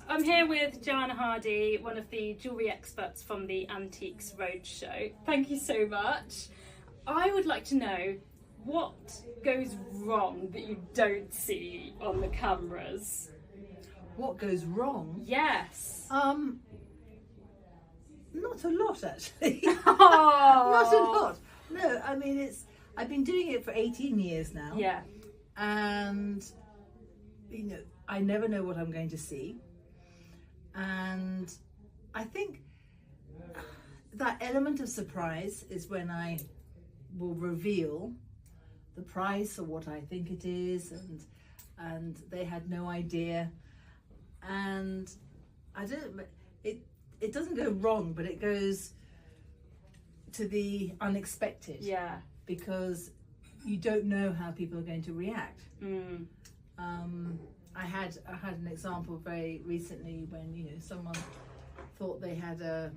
I'm here with Joanna Hardy, one of the jewellery experts from the Antiques Roadshow. Thank you so much. I would like to know what goes wrong that you don't see on the cameras. What goes wrong? Yes. Not a lot actually. Oh. Not a lot. No, I mean I've been doing it for 18 years now. Yeah. And I never know what I'm going to see. And I think that element of surprise is when I will reveal the price or what I think it is, and they had no idea. And I don't, it doesn't go wrong, but it goes to the unexpected. Yeah. Because you don't know how people are going to react. I had an example very recently when someone thought they had a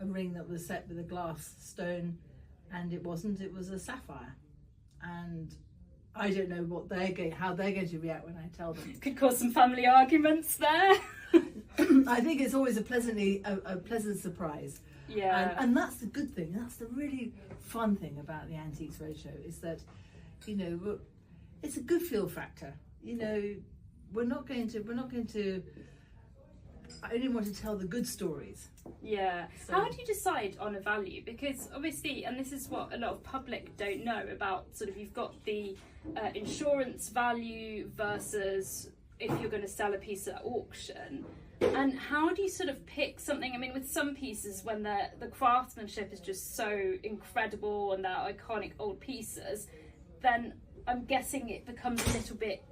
ring that was set with a glass stone, and it wasn't. It was a sapphire, and I don't know how they're going to react when I tell them. Could cause some family arguments there. I think it's always a pleasant surprise. Yeah. And that's the good thing. That's the really fun thing about the Antiques Roadshow, is that it's a good feel factor. We're not going to I only want to tell the good stories. Yeah. So, how do you decide on a value? Because obviously, and this is what a lot of public don't know about, sort of you've got the insurance value versus if you're going to sell a piece at auction. And how do you sort of pick something? I mean, with some pieces, when the craftsmanship is just so incredible and they're iconic old pieces, then I'm guessing it becomes a little bit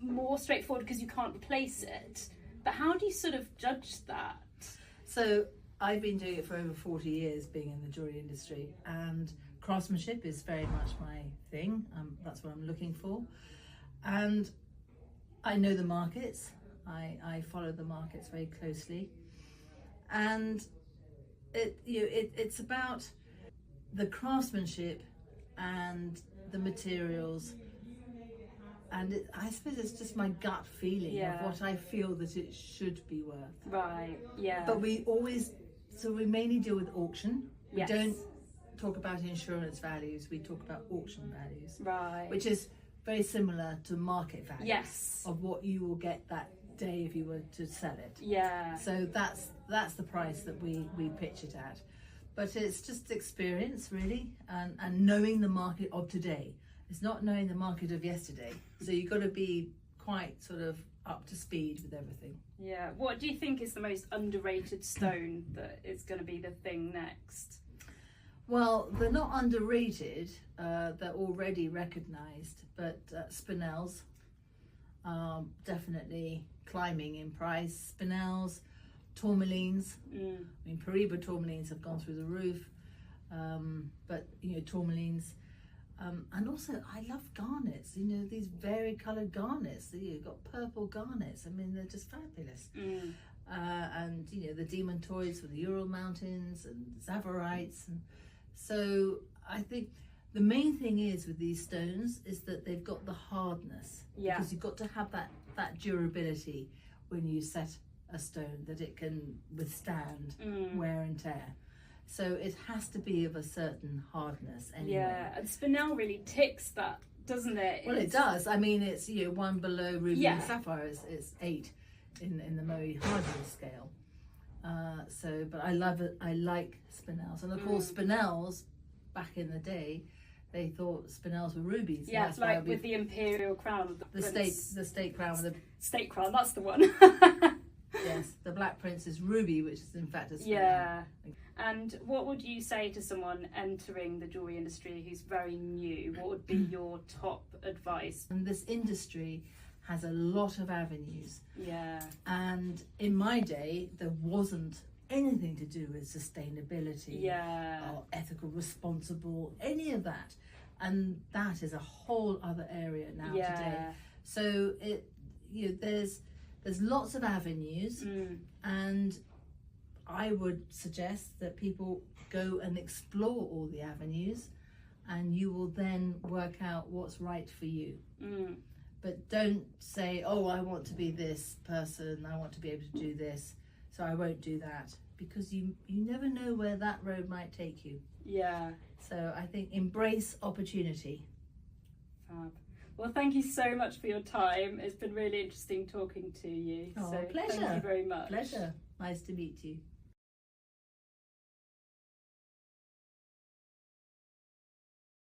more straightforward because you can't replace it. But how do you sort of judge that? So I've been doing it for over 40 years, being in the jewellery industry, and craftsmanship is very much my thing. That's what I'm looking for. And I know the markets. I follow the markets very closely, and it's about the craftsmanship and the materials, and I suppose it's just my gut feeling of what I feel that it should be worth. Right. Yeah. But we mainly deal with auction. We don't talk about insurance values. We talk about auction values. Right. Which is very similar to market values. Yes. Of what you will get that day if you were to sell it. Yeah. So that's the price that we pitch it at. But it's just experience, really, and knowing the market of today. It's not knowing the market of yesterday. So you've got to be quite sort of up to speed with everything. Yeah. What do you think is the most underrated stone that is going to be the thing next? Well, they're not underrated. They're already recognised, but spinels are definitely climbing in price. Spinels, tourmalines. I mean, Paribas tourmalines have gone through the roof, but tourmalines. And also, I love garnets. These varied-coloured garnets. You've got purple garnets. I mean, they're just fabulous. And the demontoids with the Ural Mountains and Zavarites, and so I think the main thing is with these stones is that they've got the hardness. Yeah. Because you've got to have that durability when you set a stone, that it can withstand wear and tear. So it has to be of a certain hardness anyway. Yeah, and spinel really ticks that, doesn't it? Well, it does. I mean, it's 1 below ruby and sapphire. It's 8 in the Moe Hardy scale. But I love it. I like spinels, and of course, spinels back in the day, they thought spinels were rubies. Yeah, it's like with the imperial crown of the state crown with the state crown. That's the one. Yes, the Black Prince is ruby, which is in fact a spinel. Yeah. And what would you say to someone entering the jewellery industry who's very new? What would be your top advice? And this industry has a lot of avenues. Yeah. And in my day, there wasn't anything to do with sustainability or ethical, responsible, any of that. And that is a whole other area now today. So there's lots of avenues, and I would suggest that people go and explore all the avenues, and you will then work out what's right for you. but don't say, oh, I want to be this person, I want to be able to do this, so I won't do that, because you never know where that road might take you. Yeah. So I think embrace opportunity. Fab. Well, thank you so much for your time. It's been really interesting talking to you. Oh, so pleasure. Thank you very much. Pleasure. Nice to meet you.